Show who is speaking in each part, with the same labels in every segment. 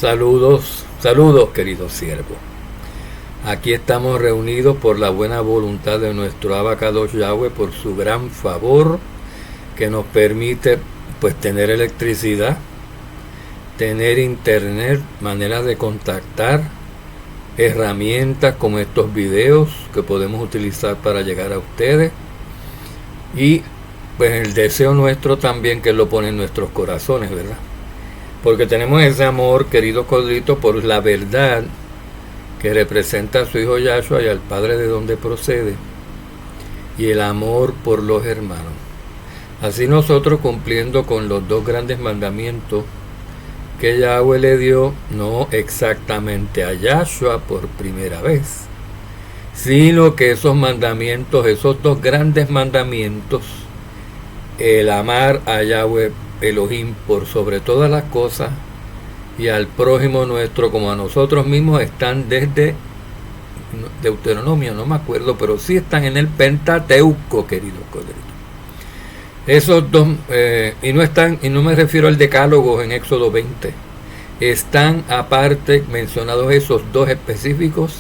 Speaker 1: Saludos, saludos queridos siervos. Aquí estamos reunidos por la buena voluntad de nuestro Abacadosh Yahweh, por su gran favor que nos permite pues tener electricidad, tener internet, maneras de contactar, herramientas como estos videos que podemos utilizar para llegar a ustedes, y pues el deseo nuestro también que lo pone en nuestros corazones, ¿verdad? Porque tenemos ese amor, querido Codrito, por la verdad que representa a su hijo Yahshua y al Padre de donde procede, y el amor por los hermanos. Así nosotros, cumpliendo con los dos grandes mandamientos que Yahweh le dio, no exactamente a Yahshua por primera vez, sino que esos mandamientos, esos dos grandes mandamientos, el amar a Yahweh Elohim por sobre todas las cosas y al prójimo nuestro como a nosotros mismos, están desde Deuteronomio, no me acuerdo, pero sí están en el Pentateuco, queridos Codritos. Esos dos, y no me refiero al decálogo en Éxodo 20, están aparte mencionados esos dos específicos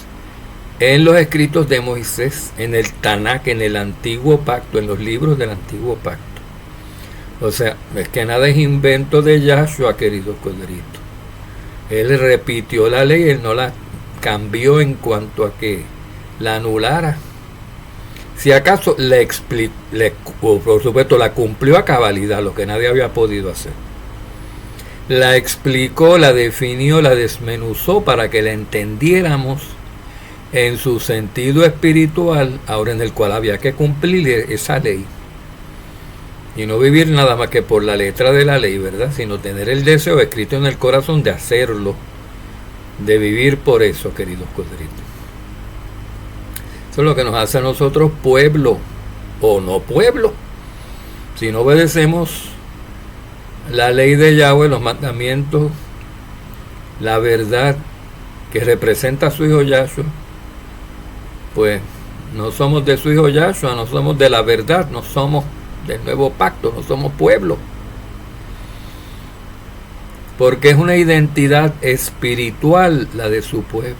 Speaker 1: en los escritos de Moisés, en el Tanakh, en el Antiguo Pacto, en los libros del Antiguo Pacto. O sea, es que nada es invento de Yahshua, queridos Codritos. Él repitió la ley, él no la cambió en cuanto a que la anulara. Si acaso por supuesto la cumplió a cabalidad, lo que nadie había podido hacer. La explicó, la definió, la desmenuzó para que la entendiéramos en su sentido espiritual, ahora en el cual había que cumplir esa ley. Y no vivir nada más que por la letra de la ley, ¿verdad? Sino tener el deseo escrito en el corazón de hacerlo, de vivir por eso, queridos Codritos. Eso es lo que nos hace a nosotros pueblo, o no pueblo. Si no obedecemos la ley de Yahweh, los mandamientos, la verdad que representa a su hijo Yahshua, pues no somos de su hijo Yahshua, no somos de la verdad, no somos del nuevo pacto, no somos pueblo, porque es una identidad espiritual la de su pueblo.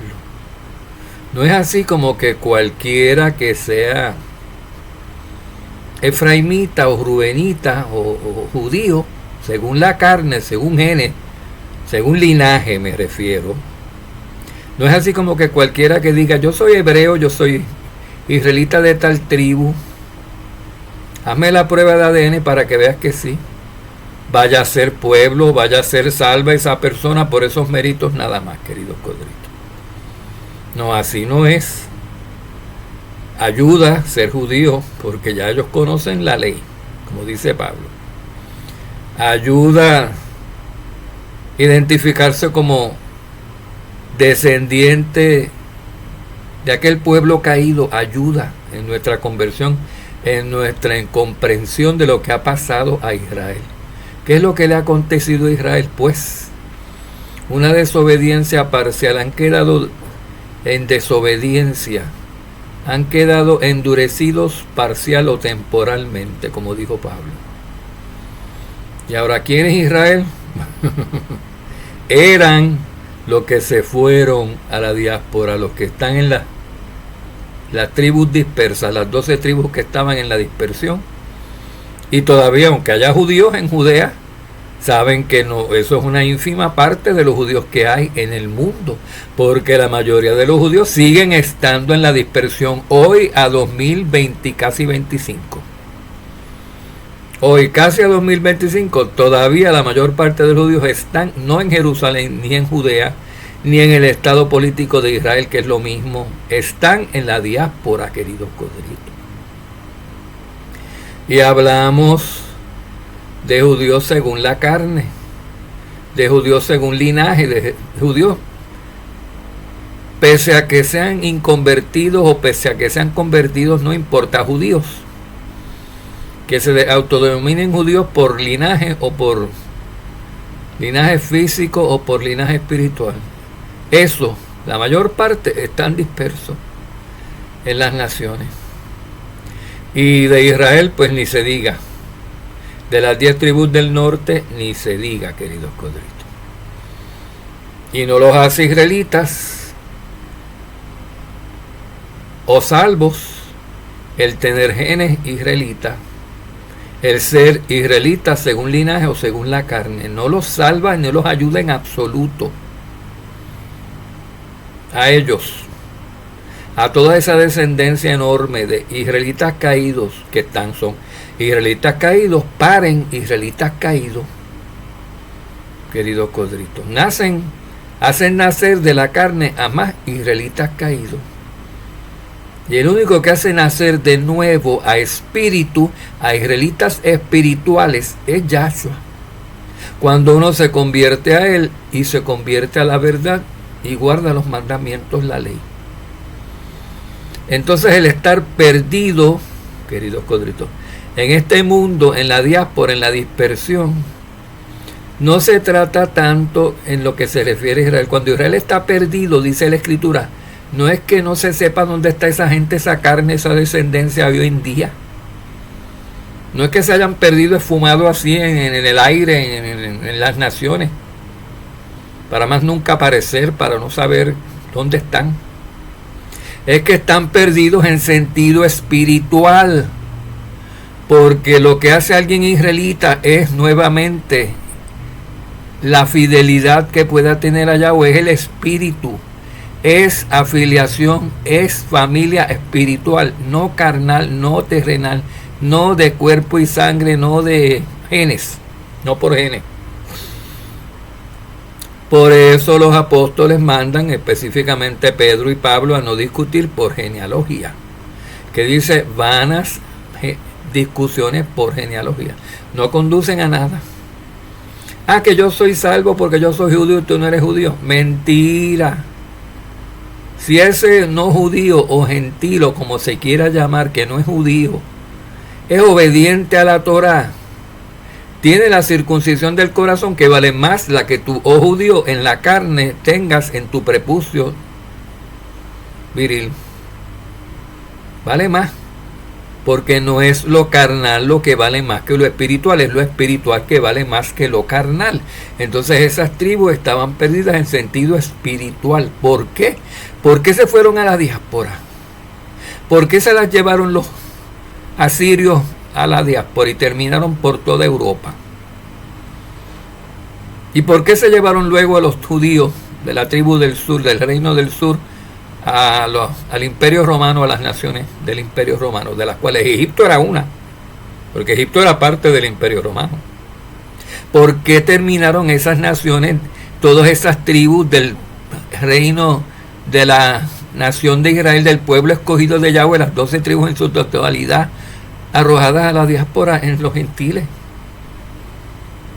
Speaker 1: No es así como que cualquiera que sea efraimita o rubenita o judío, según la carne, según genes, según linaje me refiero. No es así como que cualquiera que diga yo soy hebreo, yo soy israelita de tal tribu, hazme la prueba de ADN para que veas que sí, vaya a ser pueblo, vaya a ser salva esa persona por esos méritos nada más, queridos Codritos. No, así no es. Ayuda ser judío porque ya ellos conocen la ley, como dice Pablo. Ayuda identificarse como descendiente de aquel pueblo caído, ayuda en nuestra conversión, en nuestra comprensión de lo que ha pasado a Israel. ¿Qué es lo que le ha acontecido a Israel? Pues una desobediencia parcial, han quedado en desobediencia, han quedado endurecidos parcial o temporalmente, como dijo Pablo. Y ahora, ¿quién es Israel? Eran los que se fueron a la diáspora, los que están en las tribus dispersas, las 12 tribus que estaban en la dispersión. Y todavía, aunque haya judíos en Judea, saben que no, eso es una ínfima parte de los judíos que hay en el mundo, porque la mayoría de los judíos siguen estando en la dispersión hoy a 2020, casi 25. Hoy casi a 2025, todavía la mayor parte de los judíos están no en Jerusalén, ni en Judea, ni en el estado político de Israel, que es lo mismo, están en la diáspora, queridos Codritos. Y hablamos de judíos según la carne, de judíos según linaje, de judíos pese a que sean inconvertidos o pese a que sean convertidos, no importa, judíos que se autodenominen judíos por linaje o por linaje físico o por linaje espiritual. Eso, la mayor parte están dispersos en las naciones. Y de Israel, pues ni se diga. De las 10 tribus del norte, ni se diga, queridos Codritos. y no los hace israelitas o salvos el tener genes israelitas, el ser israelita según linaje o según la carne. No los salva ni los ayuda en absoluto. A ellos, a toda esa descendencia enorme de israelitas caídos que son israelitas caídos, paren israelitas caídos, queridos codritos. Hacen nacer de la carne a más israelitas caídos. Y el único que hace nacer de nuevo a espíritu, a israelitas espirituales, es Yahshua. Cuando uno se convierte a Él y se convierte a la verdad y guarda los mandamientos, la ley. Entonces el estar perdido, queridos codritos, en este mundo, en la diáspora, en la dispersión, no se trata tanto en lo que se refiere a Israel. Cuando Israel está perdido, dice la Escritura, no es que no se sepa dónde está esa gente, esa carne, esa descendencia hoy en día. No es que se hayan perdido, esfumado así en el aire, en las naciones, para más nunca aparecer, para no saber dónde están. Es que están perdidos en sentido espiritual, porque lo que hace alguien israelita es nuevamente la fidelidad que pueda tener allá, o es el espíritu. Es afiliación, es familia espiritual, no carnal, no terrenal, no de cuerpo y sangre, no de genes, no por genes. Por eso los apóstoles mandan, específicamente Pedro y Pablo, a no discutir por genealogía, que dice vanas discusiones por genealogía, no conducen a nada. Que yo soy salvo porque yo soy judío y tú no eres judío. Mentira. Si ese no judío o gentil, o como se quiera llamar, que no es judío, es obediente a la Torá, tiene la circuncisión del corazón, que vale más la que tú, oh judío, en la carne tengas en tu prepucio viril. Vale más, porque no es lo carnal lo que vale más que lo espiritual, es lo espiritual que vale más que lo carnal. Entonces esas tribus estaban perdidas en sentido espiritual. ¿Por qué? ¿Por qué se fueron a la diáspora? ¿Por qué se las llevaron los asirios a la diáspora y terminaron por toda Europa? ¿Y por qué se llevaron luego a los judíos de la tribu del sur, del reino del sur, al imperio romano, a las naciones del imperio romano, de las cuales Egipto era una, porque Egipto era parte del imperio romano? ¿Por qué terminaron esas naciones, todas esas tribus del reino de la nación de Israel, del pueblo escogido de Yahweh, las 12 tribus en su totalidad, arrojadas a la diáspora en los gentiles?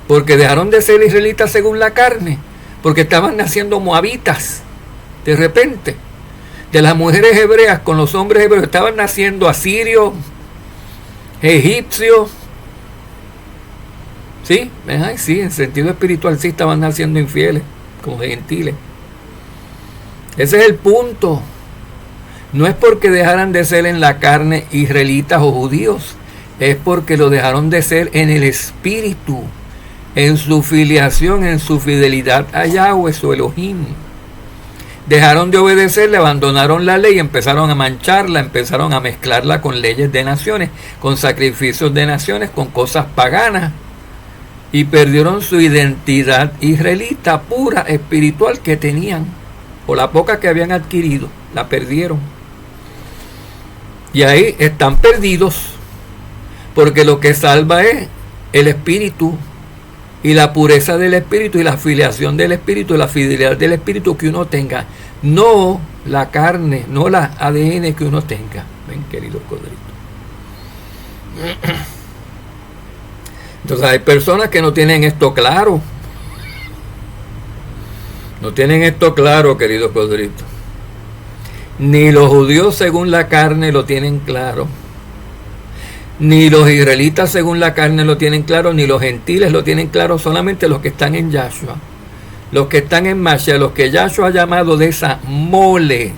Speaker 1: Porque dejaron de ser israelitas según la carne, porque estaban naciendo moabitas de repente. De las mujeres hebreas con los hombres hebreos estaban naciendo asirios, egipcios. ¿Sí? Sí, en sentido espiritual sí estaban naciendo infieles, como gentiles. Ese es el punto. No es porque dejaran de ser en la carne israelitas o judíos, es porque lo dejaron de ser en el espíritu, en su filiación, en su fidelidad a Yahweh, su Elohim. Dejaron de obedecerle, abandonaron la ley, empezaron a mancharla, empezaron a mezclarla con leyes de naciones, con sacrificios de naciones, con cosas paganas, y perdieron su identidad israelita pura, espiritual que tenían, o la poca que habían adquirido, la perdieron. Y ahí están perdidos, porque lo que salva es el espíritu, y la pureza del espíritu, y la filiación del espíritu, y la fidelidad del espíritu que uno tenga, no la carne, no la ADN que uno tenga. Ven, queridos codritos. Entonces hay personas que no tienen esto claro. No tienen esto claro, queridos codritos. Ni los judíos según la carne lo tienen claro, ni los israelitas según la carne lo tienen claro, ni los gentiles lo tienen claro, solamente los que están en Yahshua, los que están en Mashiach, los que Yahshua ha llamado de esa mole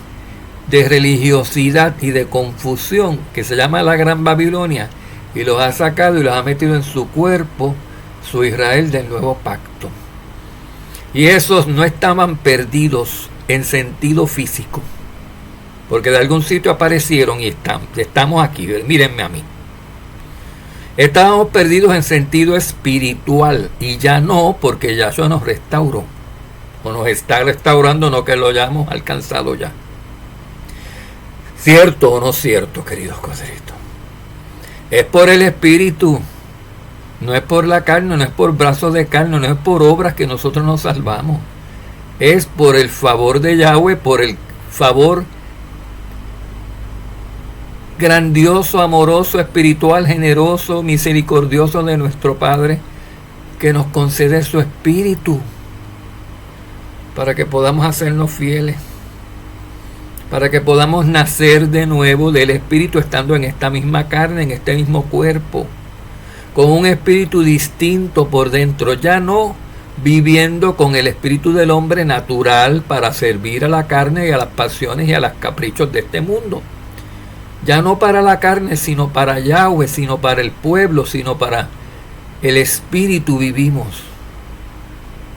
Speaker 1: de religiosidad y de confusión que se llama la Gran Babilonia, y los ha sacado y los ha metido en su cuerpo, su Israel del nuevo pacto. Y esos no estaban perdidos en sentido físico, porque de algún sitio aparecieron y estamos aquí. Mírenme a mí. Estábamos perdidos en sentido espiritual, y ya no, porque Yahshua nos restauró, o nos está restaurando, no que lo hayamos alcanzado ya. ¿Cierto o no cierto, queridos corderitos? Es por el Espíritu, no es por la carne, no es por brazos de carne, no es por obras que nosotros nos salvamos. Es por el favor de Yahweh, por el favor grandioso, amoroso, espiritual, generoso, misericordioso de nuestro Padre, que nos concede su Espíritu para que podamos hacernos fieles, para que podamos nacer de nuevo del Espíritu, estando en esta misma carne, en este mismo cuerpo, con un espíritu distinto por dentro, ya no viviendo con el espíritu del hombre natural para servir a la carne y a las pasiones y a los caprichos de este mundo. Ya no para la carne, sino para Yahweh, sino para el pueblo, sino para el Espíritu vivimos.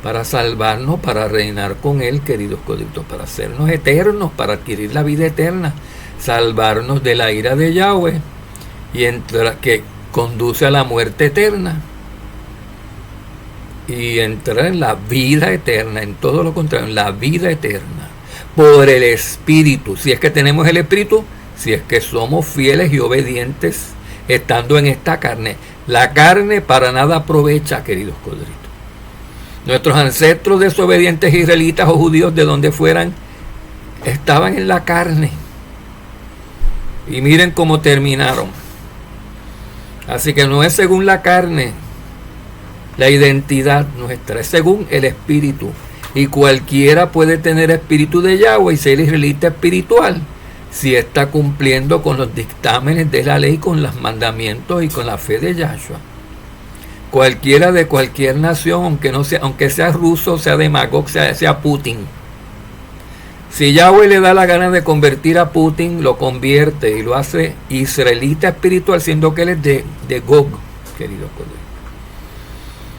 Speaker 1: Para salvarnos, para reinar con Él, queridos coditos, para hacernos eternos, para adquirir la vida eterna, salvarnos de la ira de Yahweh, y que conduce a la muerte eterna, y entrar en la vida eterna, en todo lo contrario, en la vida eterna, por el Espíritu, si es que tenemos el Espíritu, si es que somos fieles y obedientes estando en esta carne. La carne para nada aprovecha, queridos corderitos. Nuestros ancestros desobedientes israelitas o judíos, de donde fueran, estaban en la carne. Y miren cómo terminaron. Así que no es según la carne la identidad nuestra, es según el Espíritu. Y cualquiera puede tener espíritu de Yahweh y ser israelita espiritual, si está cumpliendo con los dictámenes de la ley, con los mandamientos y con la fe de Yahshua. Cualquiera de cualquier nación, aunque sea ruso, sea Demagog, sea Putin. Si Yahweh le da la gana de convertir a Putin, lo convierte y lo hace israelita espiritual, siendo que él es de Gog, queridos colegas.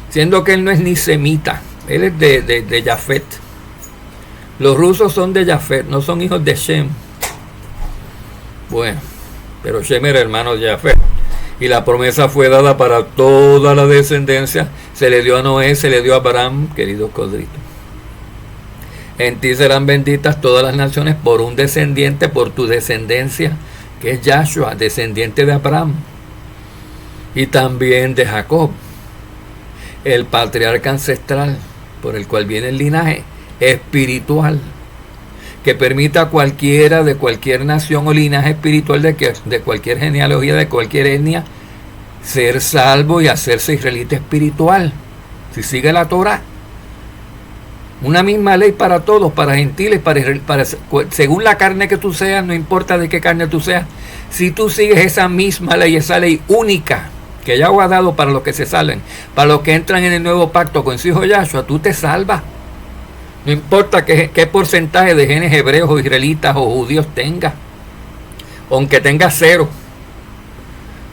Speaker 1: Siendo que él no es ni semita, él es de Jafet. Los rusos son de Jafet, no son hijos de Shem. Bueno, pero Shem era hermano de Jafet, y la promesa fue dada para toda la descendencia. Se le dio a Noé, se le dio a Abraham, queridos corderitos. En ti serán benditas todas las naciones por un descendiente, por tu descendencia, que es Yahshua, descendiente de Abraham, y también de Jacob, el patriarca ancestral, por el cual viene el linaje espiritual, que permita a cualquiera de cualquier nación o linaje espiritual de cualquier genealogía, de cualquier etnia, ser salvo y hacerse israelita espiritual, si sigue la Torah. Una misma ley para todos, para gentiles, según la carne que tú seas, no importa de qué carne tú seas. Si tú sigues esa misma ley, esa ley única que Yahweh ha dado para los que se salven, para los que entran en el nuevo pacto con su hijo Yahshua, tú te salvas. No importa qué porcentaje de genes hebreos o israelitas o judíos tengas, aunque tengas 0,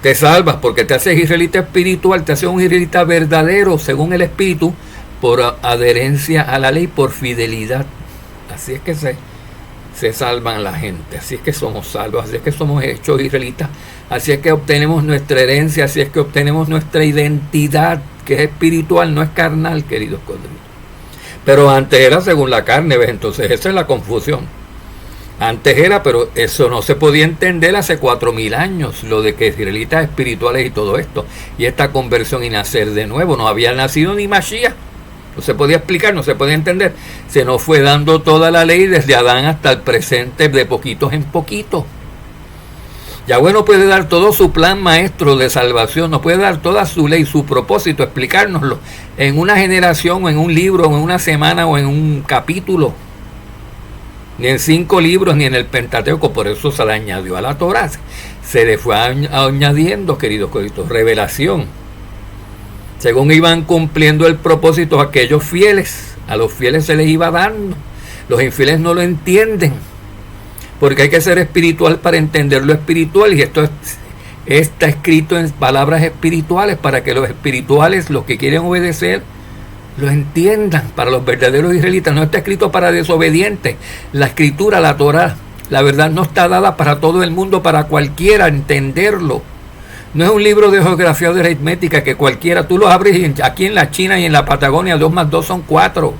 Speaker 1: te salvas, porque te haces israelita espiritual, te haces un israelita verdadero según el Espíritu, por adherencia a la ley, por fidelidad. Así es que se salvan la gente, así es que somos salvos, así es que somos hechos israelitas, así es que obtenemos nuestra herencia, así es que obtenemos nuestra identidad, que es espiritual, no es carnal, queridos corderitos. Pero antes era según la carne, ¿ves? Entonces esa es la confusión. Antes era, pero eso no se podía entender hace 4000 años, lo de que israelitas espirituales y todo esto, y esta conversión y nacer de nuevo. No había nacido ni Mashiach, no se podía explicar, no se podía entender. Se nos fue dando toda la ley desde Adán hasta el presente, de poquitos en poquitos. Yahweh no puede dar todo su plan maestro de salvación, no puede dar toda su ley, su propósito, explicárnoslo en una generación, o en un libro, o en una semana, o en un capítulo, ni en 5 libros, ni en el Pentateuco. Por eso se le añadió a la Torá, se le fue añadiendo, queridos coditos, revelación, según iban cumpliendo el propósito aquellos fieles. A los fieles se les iba dando, los infieles no lo entienden, porque hay que ser espiritual para entender lo espiritual, y esto está escrito en palabras espirituales, para que los espirituales, los que quieren obedecer, lo entiendan. Para los verdaderos israelitas no está escrito para desobedientes. La escritura, la Torá, la verdad no está dada para todo el mundo, para cualquiera entenderlo. No es un libro de geografía o de aritmética que cualquiera, tú lo abres y aquí en la China y en la Patagonia 2 más 2 son 4.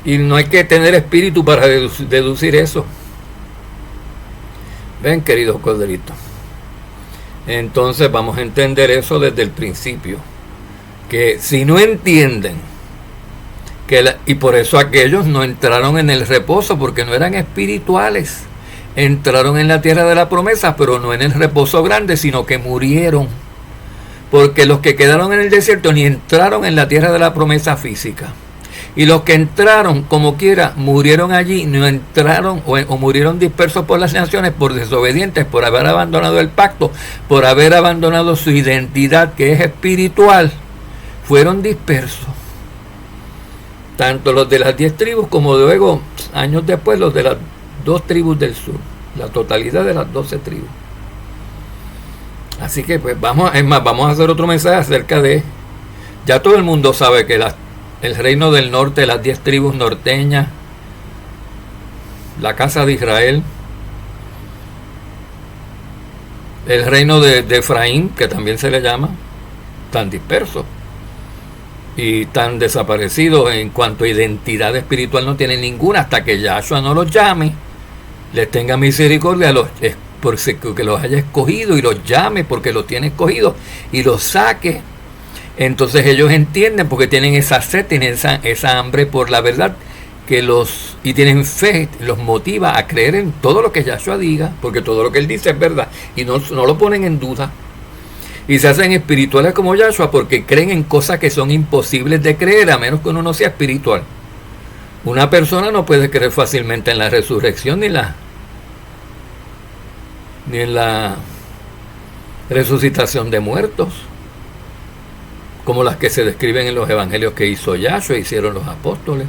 Speaker 1: Y no hay que tener espíritu para deducir eso. Ven, queridos corderitos. Entonces vamos a entender eso desde el principio. Que si no entienden, y por eso aquellos no entraron en el reposo, porque no eran espirituales. Entraron en la tierra de la promesa, pero no en el reposo grande, sino que murieron. Porque los que quedaron en el desierto ni entraron en la tierra de la promesa física. Y los que entraron, como quiera, murieron allí, no entraron o murieron dispersos por las naciones, por desobedientes, por haber abandonado el pacto, por haber abandonado su identidad, que es espiritual, fueron dispersos. Tanto los de las 10 tribus como luego, años después, los de las 2 tribus del sur, la totalidad de las 12 tribus. Así que pues vamos a hacer otro mensaje acerca de, ya todo el mundo sabe que el reino del norte, las 10 tribus norteñas, la casa de Israel, el reino de Efraín, que también se le llama, tan disperso y tan desaparecido en cuanto a identidad espiritual, no tienen ninguna, hasta que Yahshua no los llame, les tenga misericordia porque los haya escogido y los llame porque los tiene escogidos y los saque. Entonces ellos entienden, porque tienen esa sed, tienen esa hambre por la verdad, y tienen fe, los motiva a creer en todo lo que Yahshua diga, porque todo lo que él dice es verdad, y no lo ponen en duda. Y se hacen espirituales como Yahshua porque creen en cosas que son imposibles de creer, a menos que uno no sea espiritual. Una persona no puede creer fácilmente en la resurrección ni en la resucitación de muertos, como las que se describen en los evangelios que hizo Yahshua, hicieron los apóstoles.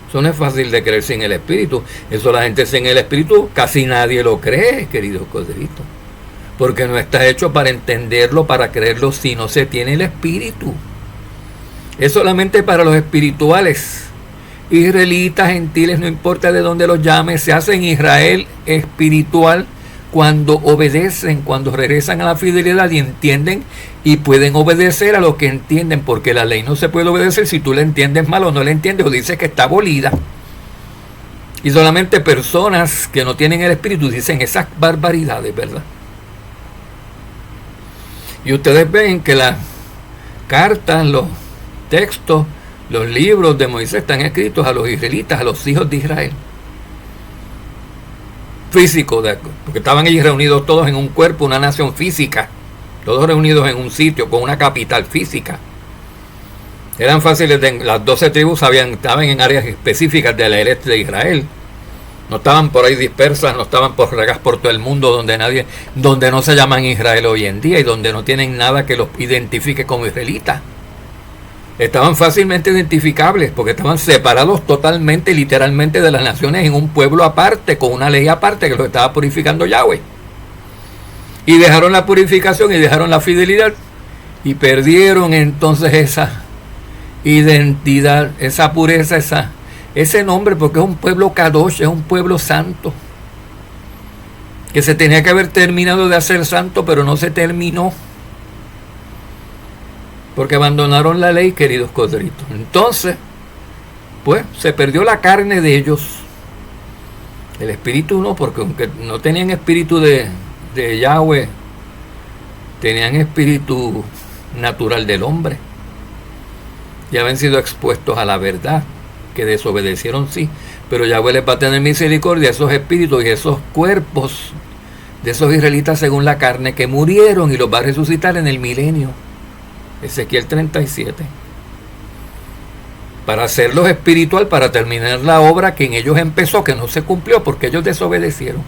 Speaker 1: Eso no es fácil de creer sin el Espíritu. Eso la gente sin el Espíritu, casi nadie lo cree, queridos corderitos. Porque no está hecho para entenderlo, para creerlo, si no se tiene el Espíritu. Es solamente para los espirituales. Israelitas, gentiles, no importa de dónde los llames, se hacen Israel espiritual cuando obedecen, cuando regresan a la fidelidad y entienden y pueden obedecer a lo que entienden, porque la ley no se puede obedecer si tú la entiendes mal o no la entiendes o dices que está abolida. Y solamente personas que no tienen el Espíritu dicen esas barbaridades, ¿verdad? Y ustedes ven que las cartas, los textos, los libros de Moisés están escritos a los israelitas, a los hijos de Israel. Físico, porque estaban allí reunidos todos en un cuerpo, una nación física, todos reunidos en un sitio con una capital física. Eran fáciles, las 12 tribus estaban en áreas específicas del este de Israel. No estaban por ahí dispersas, no estaban por regas por todo el mundo donde no se llaman Israel hoy en día y donde no tienen nada que los identifique como israelitas. Estaban fácilmente identificables porque estaban separados totalmente, literalmente, de las naciones en un pueblo aparte, con una ley aparte que los estaba purificando Yahweh. Y dejaron la purificación y dejaron la fidelidad y perdieron entonces esa identidad, esa pureza, ese nombre, porque es un pueblo Kadosh, es un pueblo santo, que se tenía que haber terminado de hacer santo, pero no se terminó. Porque abandonaron la ley, queridos corderitos. Entonces, pues, se perdió la carne de ellos. El espíritu no, porque aunque no tenían espíritu de Yahweh, tenían espíritu natural del hombre. Y habían sido expuestos a la verdad, que desobedecieron sí. Pero Yahweh les va a tener misericordia a esos espíritus y esos cuerpos de esos israelitas según la carne que murieron, y los va a resucitar en el milenio. Ezequiel 37, para hacerlos espiritual, para terminar la obra que en ellos empezó, que no se cumplió porque ellos desobedecieron,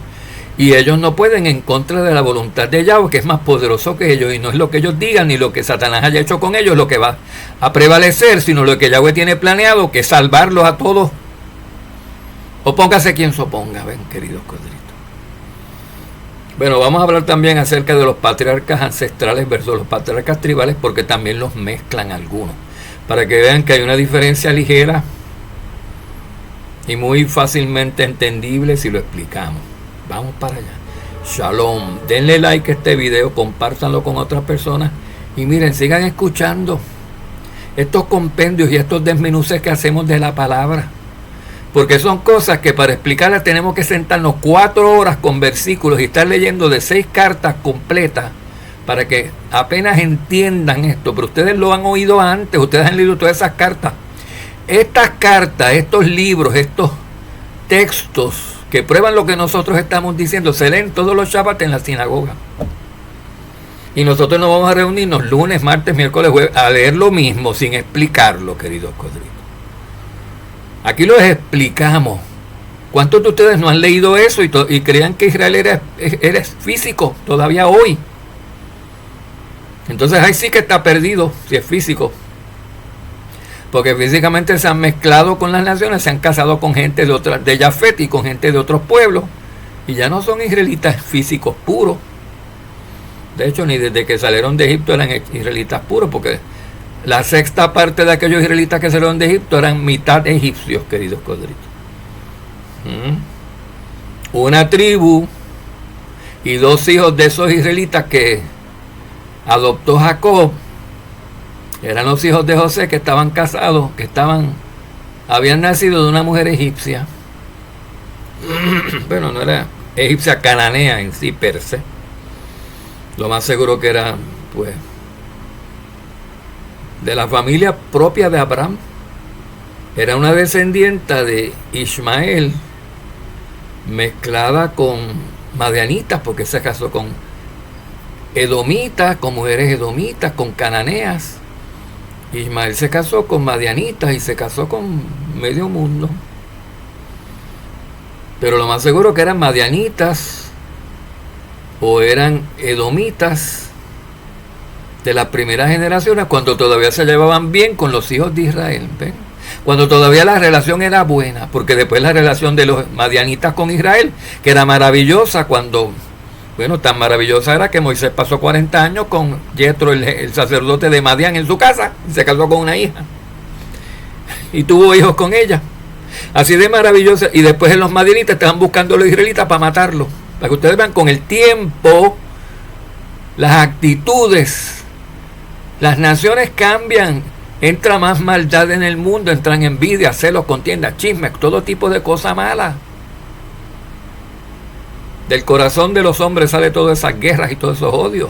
Speaker 1: y ellos no pueden en contra de la voluntad de Yahweh, que es más poderoso que ellos, y no es lo que ellos digan ni lo que Satanás haya hecho con ellos lo que va a prevalecer, sino lo que Yahweh tiene planeado, que es salvarlos a todos. Opóngase quien se oponga. Ven, queridos corderitos. Bueno, vamos a hablar también acerca de los patriarcas ancestrales versus los patriarcas tribales, porque también los mezclan algunos. para que vean que hay una diferencia ligera y muy fácilmente entendible si lo explicamos. Vamos para allá. Shalom. Denle like a este video, compártanlo con otras personas y miren, sigan escuchando estos compendios y estos desmenuces que hacemos de la palabra, porque son cosas que para explicarlas tenemos que sentarnos 4 horas con versículos y estar leyendo de 6 cartas completas para que apenas entiendan esto. Pero ustedes lo han oído antes, ustedes han leído todas esas cartas. Estas cartas, estos libros, estos textos que prueban lo que nosotros estamos diciendo, se leen todos los Shabbat en la sinagoga. Y nosotros nos vamos a reunirnos lunes, martes, miércoles, jueves, a leer lo mismo sin explicarlo, queridos codritos. Aquí lo explicamos. ¿Cuántos de ustedes no han leído eso y creían que Israel era físico todavía hoy? Entonces ahí sí que está perdido, si es físico. Porque físicamente se han mezclado con las naciones, se han casado con gente de Jafet y con gente de otros pueblos. Y ya no son israelitas físicos puros. De hecho, ni desde que salieron de Egipto eran israelitas puros, porque la sexta parte de aquellos israelitas que salieron de Egipto eran mitad egipcios, queridos codritos. Una tribu y 2 hijos de esos israelitas que adoptó Jacob eran los hijos de José, que estaban casados, habían nacido de una mujer egipcia. Bueno, no era egipcia, cananea en sí per se. Lo más seguro que era, pues, de la familia propia de Abraham. Era una descendienta de Ismael mezclada con madianitas, porque se casó con edomitas, con mujeres edomitas, con cananeas. Ismael se casó con madianitas y se casó con medio mundo. Pero lo más seguro que eran madianitas o eran edomitas de las primeras generaciones, cuando todavía se llevaban bien con los hijos de Israel, ¿ven? Cuando todavía la relación era buena, porque después la relación de los madianitas con Israel, que era maravillosa, tan maravillosa era que Moisés pasó 40 años con Yetro, el sacerdote de Madián, en su casa, y se casó con una hija y tuvo hijos con ella, así de maravillosa. Y después los madianitas estaban buscando a los israelitas para matarlos, para que ustedes vean con el tiempo las actitudes. Las naciones cambian, entra más maldad en el mundo, entran envidia, celos, contiendas, chismes, todo tipo de cosas malas. Del corazón de los hombres sale todas esas guerras y todos esos odios.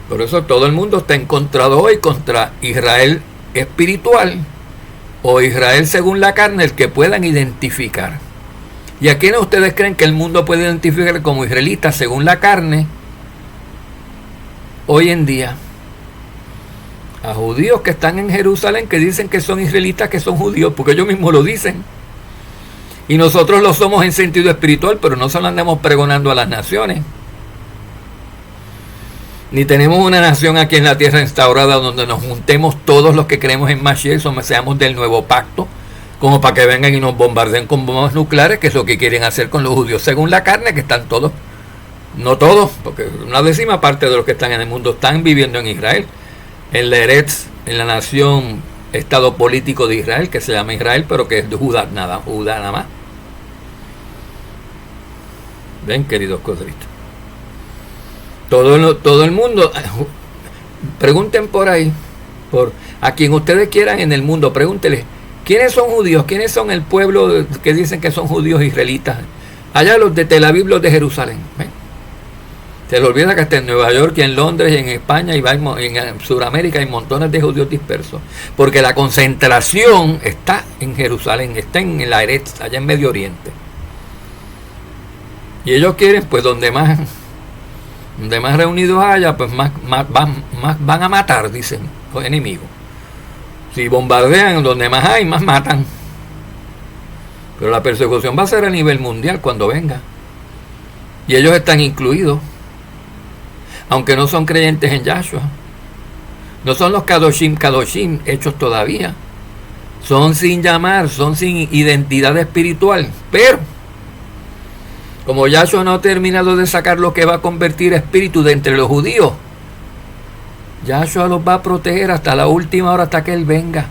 Speaker 1: Por eso todo el mundo está encontrado hoy contra Israel espiritual o Israel según la carne, el que puedan identificar. ¿Y a quiénes ustedes creen que el mundo puede identificar como israelitas según la carne hoy en día? A judíos que están en Jerusalén, que dicen que son israelitas, que son judíos, porque ellos mismos lo dicen. Y nosotros lo somos en sentido espiritual, pero no se lo andamos pregonando a las naciones. Ni tenemos una nación aquí en la tierra instaurada donde nos juntemos todos los que creemos en Mashiach, seamos del nuevo pacto, como para que vengan y nos bombardeen con bombas nucleares, que es lo que quieren hacer con los judíos según la carne, que están todos, no todos, porque una décima parte de los que están en el mundo están viviendo en Israel, en la Eretz, en la nación, estado político de Israel, que se llama Israel, pero que es de Judá nada más. Ven, queridos codritos, todo el mundo, pregunten por ahí, a quien ustedes quieran en el mundo, pregúntenle, ¿quiénes son judíos? ¿Quiénes son el pueblo que dicen que son judíos israelitas? Allá los de Tel Aviv, los de Jerusalén. ¿Ven? Se le olvida que hasta en Nueva York y en Londres y en España y en Sudamérica hay montones de judíos dispersos. Porque la concentración está en Jerusalén, está en la Eretz, allá en Medio Oriente. Y ellos quieren, pues donde más reunidos haya, pues más van a matar, dicen los enemigos. Si bombardean donde más hay, más matan. Pero la persecución va a ser a nivel mundial cuando venga. Y ellos están incluidos. Aunque no son creyentes en Yahshua. No son los Kadoshim hechos todavía. Son sin llamar, son sin identidad espiritual. Pero, como Yahshua no ha terminado de sacar lo que va a convertir espíritu de entre los judíos, Yahshua los va a proteger hasta la última hora, hasta que Él venga.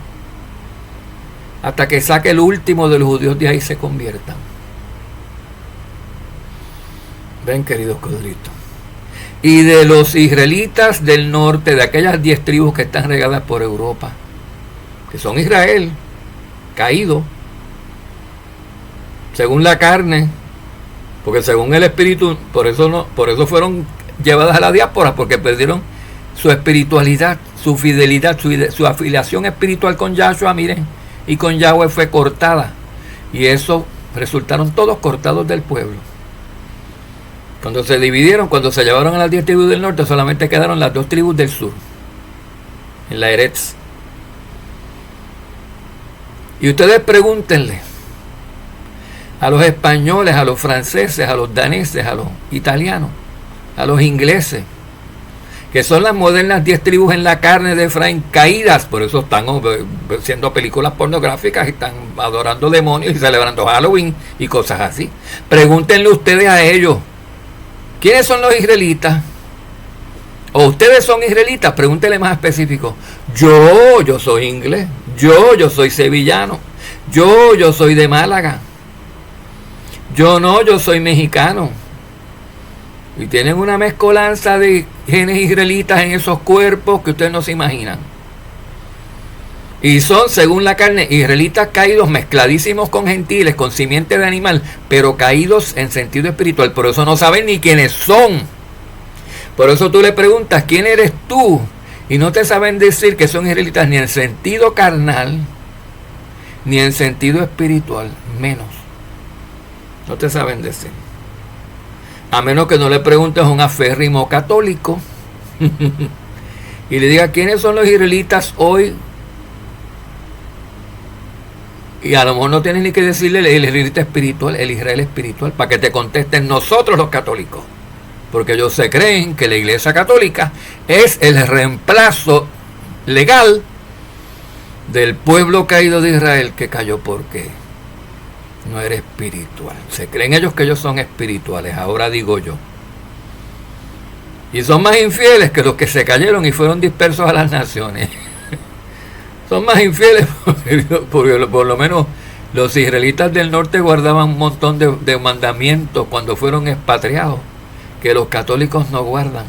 Speaker 1: Hasta que saque el último de los judíos de ahí y se conviertan. Ven, queridos codritos. Y de los israelitas del norte, de aquellas 10 tribus que están regadas por Europa, que son Israel, caído, según la carne, porque según el espíritu, por eso fueron llevadas a la diáspora, porque perdieron su espiritualidad, su fidelidad, su afiliación espiritual con Yahshua, miren, y con Yahweh fue cortada, y eso resultaron todos cortados del pueblo. Cuando se dividieron, cuando se llevaron a las 10 tribus del norte, solamente quedaron las 2 tribus del sur, en la Eretz. Y ustedes pregúntenle a los españoles, a los franceses, a los daneses, a los italianos, a los ingleses, que son las modernas 10 tribus en la carne de Efraín, caídas, por eso están haciendo películas pornográficas y están adorando demonios y celebrando Halloween y cosas así. Pregúntenle ustedes a ellos, ¿quiénes son los israelitas? ¿O ustedes son israelitas? Pregúntenle más específico. Yo soy inglés, yo soy sevillano, yo soy de Málaga, yo soy mexicano. Y tienen una mezcolanza de genes israelitas en esos cuerpos que ustedes no se imaginan. Y son, según la carne, israelitas caídos, mezcladísimos con gentiles, con simiente de animal, pero caídos en sentido espiritual. Por eso no saben ni quiénes son. Por eso tú le preguntas, ¿quién eres tú? Y no te saben decir que son israelitas ni en sentido carnal, ni en sentido espiritual, menos. No te saben decir. A menos que no le preguntes a un aférrimo católico y le diga, ¿quiénes son los israelitas hoy? Y a lo mejor no tienes ni que decirle el israelita espiritual, el Israel espiritual, para que te contesten nosotros los católicos. Porque ellos se creen que la Iglesia Católica es el reemplazo legal del pueblo caído de Israel que cayó porque no era espiritual. Se creen ellos que ellos son espirituales, ahora digo yo. Y son más infieles que los que se cayeron y fueron dispersos a las naciones. Son más infieles porque por lo menos los israelitas del norte guardaban un montón de mandamientos cuando fueron expatriados, que los católicos no guardan.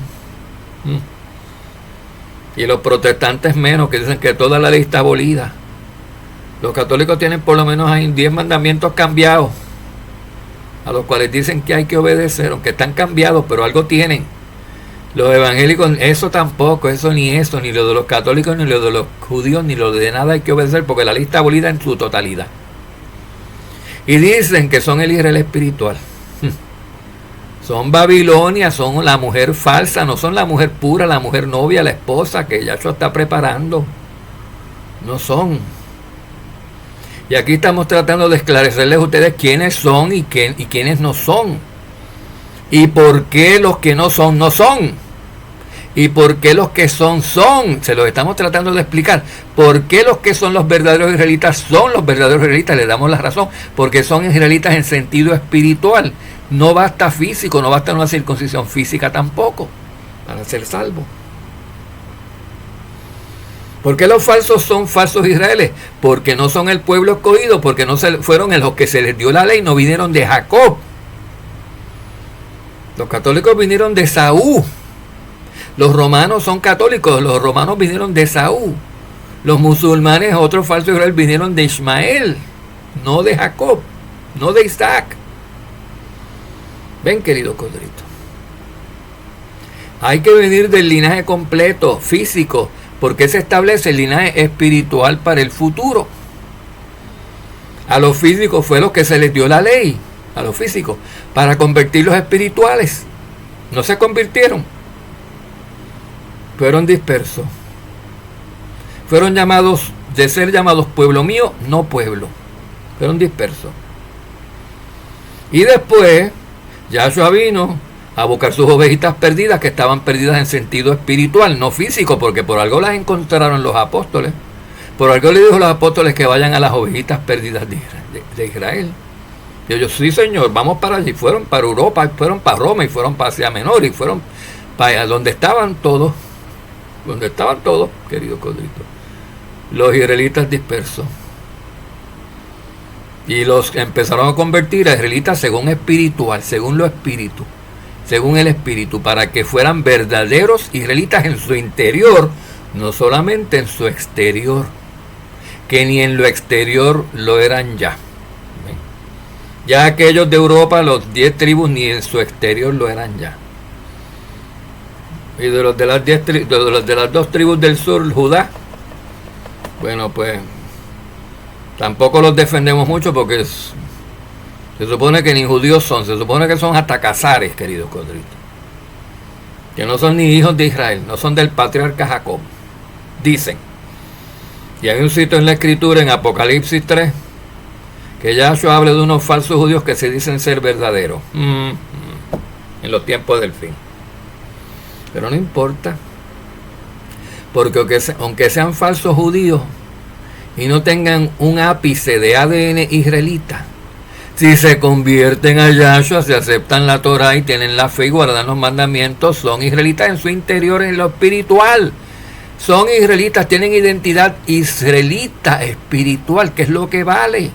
Speaker 1: Y los protestantes menos, que dicen que toda la ley está abolida. Los católicos tienen por lo menos 10 mandamientos cambiados, a los cuales dicen que hay que obedecer, aunque están cambiados, pero algo tienen. Los evangélicos, eso tampoco, ni lo de los católicos, ni lo de los judíos, ni lo de nada hay que obedecer, porque la ley está abolida en su totalidad. Y dicen que son el Israel espiritual. Son Babilonia, son la mujer falsa, no son la mujer pura, la mujer novia, la esposa que Yahshua está preparando. No son. Y aquí estamos tratando de esclarecerles a ustedes quiénes son y quiénes no son. Y por qué los que no son, no son. Y por qué los que son. Se los estamos tratando de explicar. ¿Por qué los que son los verdaderos israelitas son los verdaderos israelitas? Le damos la razón. Porque son israelitas en sentido espiritual. No basta físico, no basta una circuncisión física tampoco para ser salvo. ¿Por qué los falsos son falsos Israeles? Porque no son el pueblo escogido, porque no fueron en los que se les dio la ley, no vinieron de Jacob. Los católicos vinieron de Saúl. Los romanos son católicos, los romanos vinieron de Saúl. Los musulmanes, otros falsos Israel, vinieron de Ismael, no de Jacob, no de Isaac. Ven, querido codrito. Hay que venir del linaje completo, físico, porque se establece el linaje espiritual para el futuro. A los físicos fue lo que se les dio la ley, a los físicos, para convertirlos espirituales. No se convirtieron. Fueron dispersos. Fueron llamados, de ser llamados pueblo mío, no pueblo. Fueron dispersos. Y después, Yahshua vino a buscar sus ovejitas perdidas, que estaban perdidas en sentido espiritual, no físico, porque por algo las encontraron los apóstoles. Por algo le dijo a los apóstoles que vayan a las ovejitas perdidas de Israel. Y ellos, sí señor, vamos para allí. Fueron para Europa, fueron para Roma, y fueron para Asia Menor, y fueron para donde estaban todos. donde estaban todos, querido Codrito, los israelitas dispersos. Y los empezaron a convertir a israelitas según espiritual, según lo espíritu, según el espíritu, para que fueran verdaderos israelitas en su interior, no solamente en su exterior, que ni en lo exterior lo eran ya. Ya aquellos de Europa, los 10 tribus, ni en su exterior lo eran ya. Y de los de las 2 tribus del sur, Judá, bueno, pues tampoco los defendemos mucho porque se supone que ni judíos son, se supone que son hasta cazares, queridos Codritos, que no son ni hijos de Israel, no son del patriarca Jacob, dicen. Y hay un sitio en la escritura, en Apocalipsis 3, que Yahshua habla de unos falsos judíos que se dicen ser verdaderos en los tiempos del fin. Pero no importa, porque aunque sean falsos judíos y no tengan un ápice de ADN israelita, si se convierten a Yahshua, se aceptan la Torah y tienen la fe y guardan los mandamientos, son israelitas en su interior, en lo espiritual. Son israelitas, tienen identidad israelita espiritual, que es lo que vale.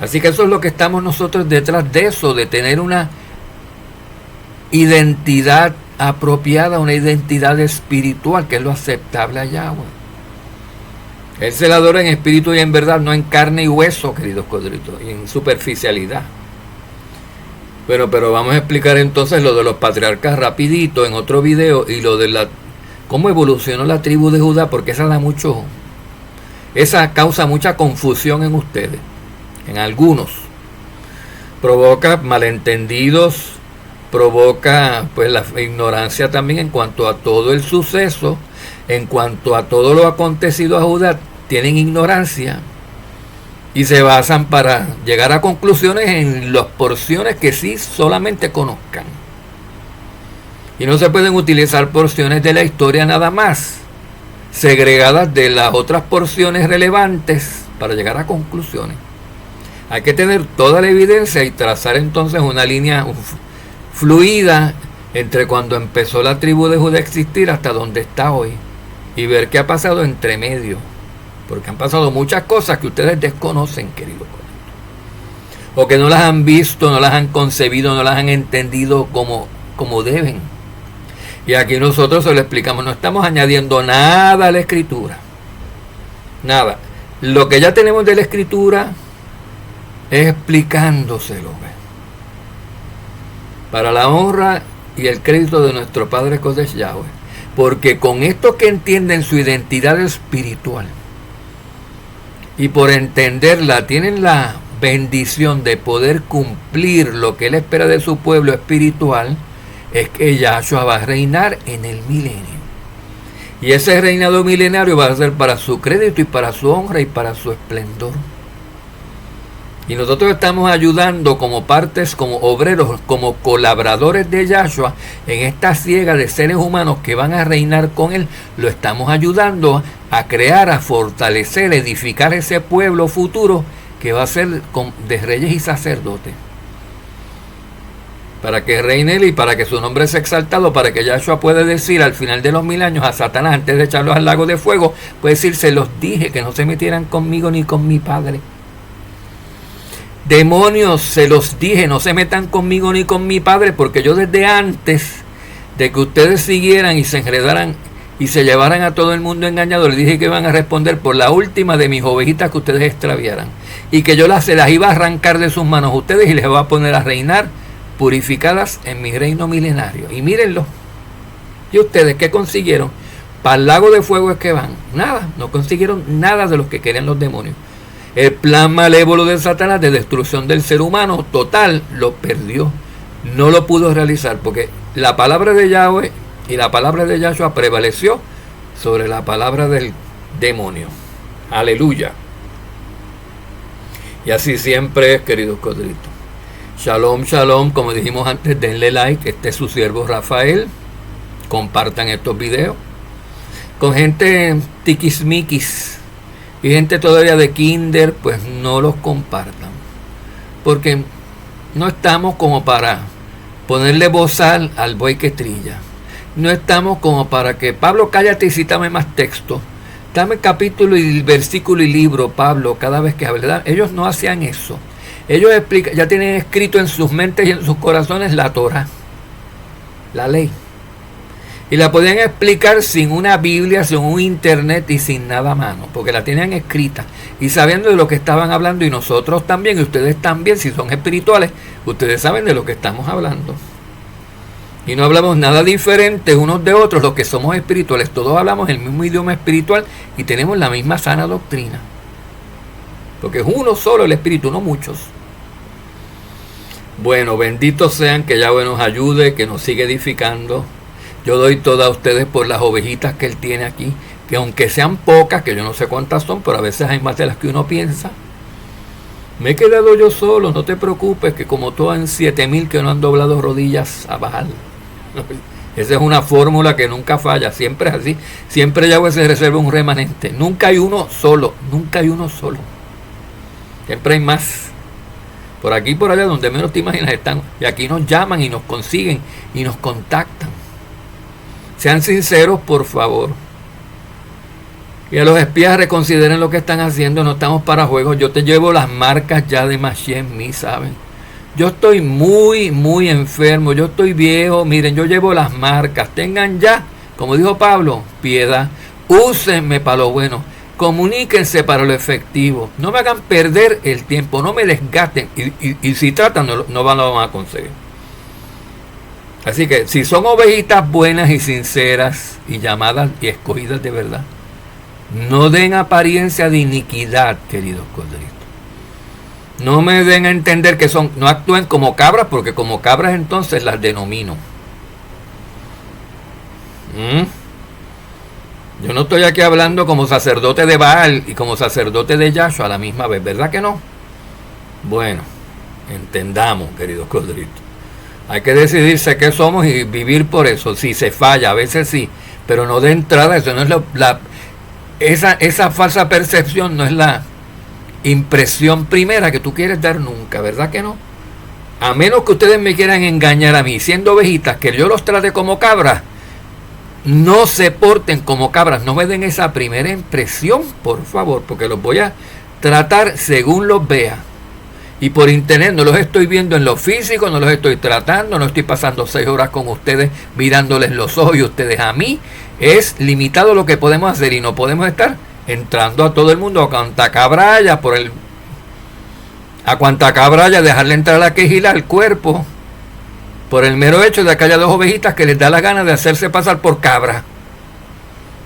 Speaker 1: Así que eso es lo que estamos nosotros detrás de eso, de tener una identidad apropiada, una identidad espiritual, que es lo aceptable a Yahweh. Él se la adora en espíritu y en verdad, no en carne y hueso, queridos Codritos, y en superficialidad. Pero vamos a explicar entonces lo de los patriarcas rapidito en otro video, y lo de cómo evolucionó la tribu de Judá, porque esa causa mucha confusión en ustedes, en algunos. Provoca malentendidos, provoca pues la ignorancia también en cuanto a todo el suceso, en cuanto a todo lo acontecido a Judá. Tienen ignorancia y se basan para llegar a conclusiones en las porciones que sí solamente conozcan. Y no se pueden utilizar porciones de la historia nada más, segregadas de las otras porciones relevantes para llegar a conclusiones. Hay que tener toda la evidencia y trazar entonces una línea fluida entre cuando empezó la tribu de Judá a existir hasta donde está hoy, y ver qué ha pasado entre medio, porque han pasado muchas cosas que ustedes desconocen, queridos, o que no las han visto, no las han concebido, no las han entendido como deben. Y aquí nosotros se lo explicamos, no estamos añadiendo nada a la escritura, nada. Lo que ya tenemos de la escritura es explicándoselo, para la honra y el crédito de nuestro Padre Kodesh Yahweh, porque con esto que entienden su identidad espiritual y por entenderla tienen la bendición de poder cumplir lo que Él espera de su pueblo espiritual, es que Yahshua va a reinar en el milenio. Y ese reinado milenario va a ser para su crédito y para su honra y para su esplendor. Y nosotros estamos ayudando como partes, como obreros, como colaboradores de Yahshua en esta siega de seres humanos que van a reinar con Él. Lo estamos ayudando a crear, a fortalecer, edificar ese pueblo futuro que va a ser de reyes y sacerdotes. Para que reine Él y para que su nombre sea exaltado, para que Yahshua pueda decir al final de los 1000 años a Satanás, antes de echarlos al lago de fuego, puede decir: se los dije que no se metieran conmigo ni con mi Padre. Demonios, se los dije, no se metan conmigo ni con mi Padre, porque yo desde antes de que ustedes siguieran y se enredaran y se llevaran a todo el mundo engañado, les dije que iban a responder por la última de mis ovejitas que ustedes extraviaran, y que yo se las iba a arrancar de sus manos a ustedes y les iba a poner a reinar purificadas en mi reino milenario. Y mírenlo. ¿Y ustedes qué consiguieron? Para el lago de fuego es que van. Nada, no consiguieron nada de lo que querían los demonios. El plan malévolo de Satanás de destrucción del ser humano total lo perdió. No lo pudo realizar porque la palabra de Yahweh y la palabra de Yahshua prevaleció sobre la palabra del demonio. Aleluya. Y así siempre es, queridos Codritos. Shalom, shalom. Como dijimos antes, denle like. Este es su siervo Rafael. Compartan estos videos con gente tiquismiquis y gente todavía de kinder, pues no los compartan, porque no estamos como para ponerle bozal al buey que trilla. no estamos como para que, Pablo, cállate y cítame más texto. Dame capítulo y versículo y libro, Pablo, cada vez que hable. Ellos no hacían eso. Ellos ya tienen escrito en sus mentes y en sus corazones la Torah, la ley. Y la podían explicar sin una Biblia, sin un internet y sin nada a mano, porque la tenían escrita y sabiendo de lo que estaban hablando, y nosotros también, y ustedes también, si son espirituales, ustedes saben de lo que estamos hablando. Y no hablamos nada diferente unos de otros, los que somos espirituales, todos hablamos el mismo idioma espiritual y tenemos la misma sana doctrina. Porque es uno solo el espíritu, no muchos. Bueno, benditos sean, que Yahweh nos ayude, que nos siga edificando. Yo doy todas a ustedes por las ovejitas que Él tiene aquí, que aunque sean pocas, que yo no sé cuántas son, pero a veces hay más de las que uno piensa. Me he quedado yo solo, no te preocupes, que como tú en 7,000 que no han doblado rodillas a Baal. Esa es una fórmula que nunca falla, siempre es así. Siempre Yahweh se reserva un remanente. Nunca hay uno solo, nunca hay uno solo. Siempre hay más. Por aquí y por allá, donde menos te imaginas están. Y aquí nos llaman y nos consiguen y nos contactan. Sean sinceros, por favor. Y a los espías reconsideren lo que están haciendo. No estamos para juegos. Yo te llevo las marcas ya de Mashiach en mí, ¿saben? Yo estoy muy, muy enfermo. Yo estoy viejo. Miren, yo llevo las marcas. Tengan ya, como dijo Pablo, piedad. Úsenme para lo bueno. Comuníquense para lo efectivo. No me hagan perder el tiempo. No me desgasten. Y si tratan, no lo van a conseguir. Así que si son ovejitas buenas y sinceras y llamadas y escogidas de verdad, no den apariencia de iniquidad, queridos corderitos. No me den a entender que no actúen como cabras, porque como cabras entonces las denomino. Yo no estoy aquí hablando como sacerdote de Baal y como sacerdote de Yahshua a la misma vez, ¿verdad que no? Bueno, entendamos, queridos corderitos. Hay que decidirse qué somos y vivir por eso. Si se falla, a veces sí, pero no de entrada. Eso no es esa falsa percepción no es la impresión primera que tú quieres dar nunca, ¿verdad que no? A menos que ustedes me quieran engañar a mí, siendo ovejitas, que yo los trate como cabras, no se porten como cabras, no me den esa primera impresión, por favor, porque los voy a tratar según los vea. Y por internet no los estoy viendo en lo físico, no los estoy tratando, no estoy pasando 6 horas con ustedes mirándoles los ojos y ustedes a mí. Es limitado lo que podemos hacer y no podemos estar entrando a todo el mundo a cuanta cabralla, dejarle entrar la quejila al cuerpo, por el mero hecho de que haya 2 ovejitas que les da la gana de hacerse pasar por cabra.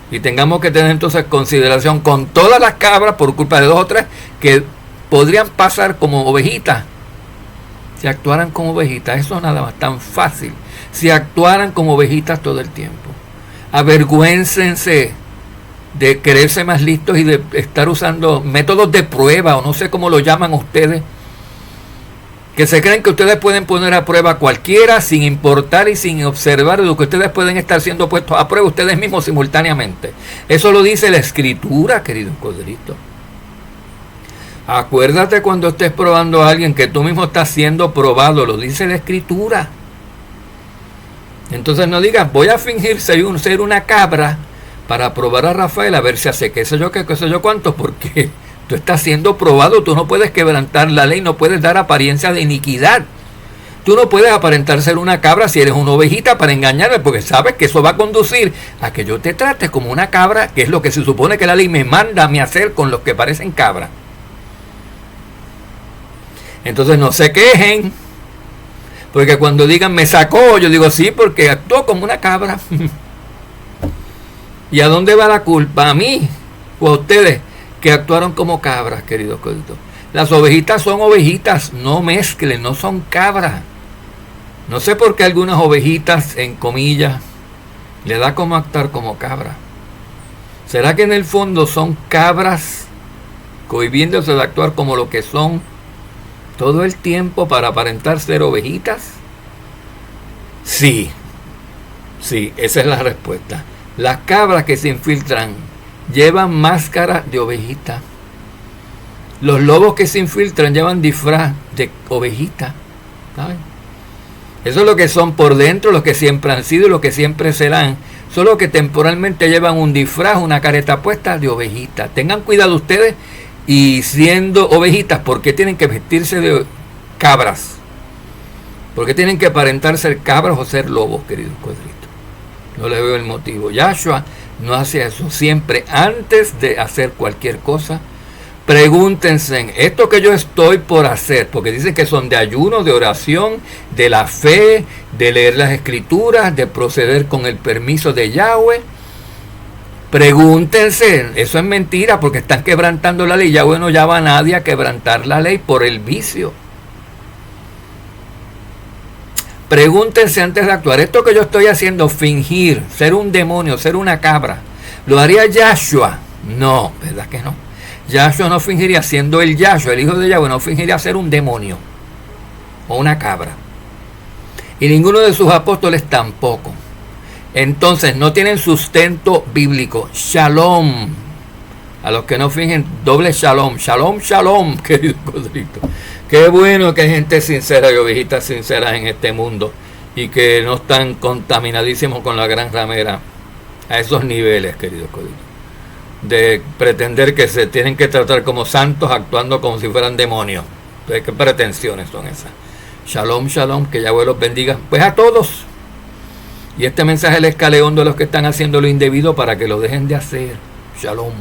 Speaker 1: Y tengamos que tener entonces consideración con todas las cabras por culpa de 2 o 3 que podrían pasar como ovejitas si actuaran como ovejitas. Eso nada más tan fácil. Si actuaran como ovejitas todo el tiempo. Avergüéncense de creerse más listos y de estar usando métodos de prueba, o no sé cómo lo llaman ustedes, que se creen que ustedes pueden poner a prueba a cualquiera sin importar y sin observar lo que ustedes pueden estar siendo puestos a prueba ustedes mismos simultáneamente. Eso lo dice la Escritura, queridos corderitos. Acuérdate cuando estés probando a alguien que tú mismo estás siendo probado, lo dice la Escritura. Entonces no digas, voy a fingir ser una cabra para probar a Rafael a ver si hace qué sé yo cuánto, porque tú estás siendo probado, tú no puedes quebrantar la ley, no puedes dar apariencia de iniquidad. Tú no puedes aparentar ser una cabra si eres una ovejita para engañarme, porque sabes que eso va a conducir a que yo te trate como una cabra, que es lo que se supone que la ley me manda a mí hacer con los que parecen cabras. Entonces no se quejen, porque cuando digan me sacó, yo digo sí, porque actuó como una cabra. ¿Y a dónde va la culpa? ¿A mí o a ustedes que actuaron como cabras, queridos coditos? Las ovejitas son ovejitas, no mezclen, no son cabras. No sé por qué algunas ovejitas, en comillas, le da como actuar como cabra. ¿Será que en el fondo son cabras cohibiéndose de actuar como lo que son todo el tiempo para aparentar ser ovejitas? Sí, esa es la respuesta. Las cabras que se infiltran llevan máscara de ovejita. Los lobos que se infiltran llevan disfraz de ovejita, ¿saben? Eso es lo que son por dentro, lo que siempre han sido y lo que siempre serán. Solo que temporalmente llevan un disfraz, una careta puesta de ovejita. Tengan cuidado ustedes, y siendo ovejitas, ¿por qué tienen que vestirse de cabras? ¿Por qué tienen que aparentar ser cabras o ser lobos, queridos cuadritos? No les veo el motivo. Yahshua no hace eso. Siempre, antes de hacer cualquier cosa, pregúntense, esto que yo estoy por hacer, porque dicen que son de ayuno, de oración, de la fe, de leer las escrituras, de proceder con el permiso de Yahweh. Pregúntense, eso es mentira, porque están quebrantando la ley. Yahweh no llama a nadie a quebrantar la ley por el vicio. Pregúntense antes de actuar, esto que yo estoy haciendo, fingir, ser un demonio, ser una cabra, ¿lo haría Yahshua? No, ¿verdad que no? Yahshua no fingiría, siendo el Yahshua, el hijo de Yahweh, no fingiría ser un demonio o una cabra. Y ninguno de sus apóstoles tampoco. Entonces no tienen sustento bíblico. Shalom. A los que no fingen, doble shalom. Shalom, shalom, querido Codrito. Qué bueno que hay gente sincera y ovejitas sinceras en este mundo y que no están contaminadísimos con la gran ramera a esos niveles, queridos Codritos, de pretender que se tienen que tratar como santos actuando como si fueran demonios. Entonces, ¿qué pretensiones son esas? Shalom, shalom, que Yahweh los bendiga. Pues a todos. Y este mensaje les caleón de los que están haciendo lo indebido para que lo dejen de hacer. Shalom.